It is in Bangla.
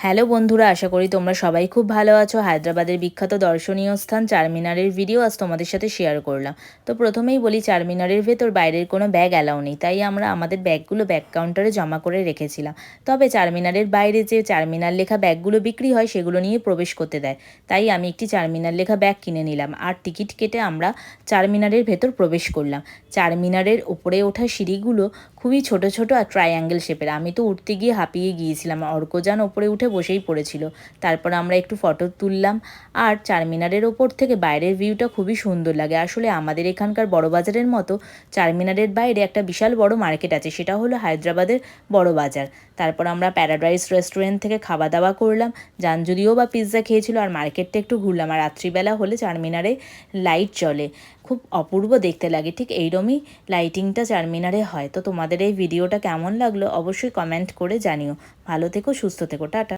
হ্যালো বন্ধুরা, আশা করি তোমরা সবাই খুব ভালো আছো। হায়দ্রাবাদের বিখ্যাত দর্শনীয় স্থান চারমিনারের ভিডিও আজ তোমাদের সাথে শেয়ার করলাম। তো প্রথমেই বলি, চারমিনারের ভেতর বাইরের কোনো ব্যাগ অ্যালাউ নেই, তাই আমরা আমাদের ব্যাগগুলো ব্যাগ কাউন্টারে জমা করে রেখেছিলাম। তবে চারমিনারের বাইরে যে চারমিনার লেখা ব্যাগগুলো বিক্রি হয় সেগুলো নিয়ে প্রবেশ করতে দেয়, তাই আমি একটি চারমিনার লেখা ব্যাগ কিনে নিলাম আর টিকিট কেটে আমরা চারমিনারের ভেতর প্রবেশ করলাম। চারমিনারের উপরে ওঠা সিঁড়িগুলো খুবই ছোট ছোট আর ট্রায়াঙ্গেল শেপের। আমি তো উঠতে গিয়ে হাঁপিয়ে গিয়েছিলাম, অর্কজান ওপরে উঠে বসেই পড়েছিল। তারপর আমরা একটু ফটো তুললাম। আর চারমিনারের ওপর থেকে বাইরের ভিউটা খুবই সুন্দর লাগে। আসলে আমাদের এখানকার বড় বাজারের মতো চারমিনারের বাইরে একটা বিশাল বড় মার্কেট আছে, সেটা হলো হায়দ্রাবাদের বড় বাজার। তারপর আমরা প্যারাডাইস রেস্টুরেন্ট থেকে খাওয়া দাওয়া করলাম। জাঞ্জুরিও বা পিৎজা খেয়েছিল আর মার্কেটটা একটু ঘুরলাম। আর রাত্রিবেলা হলে চারমিনারে লাইট জ্বলে, খুব অপূর্ব দেখতে লাগে। ঠিক এইরকমই লাইটিংটা চারমিনারে হয়। তো তোমাদের এই ভিডিওটা কেমন লাগলো অবশ্যই কমেন্ট করে জানিও। ভালো থেকো, সুস্থ থেকো, টাটা।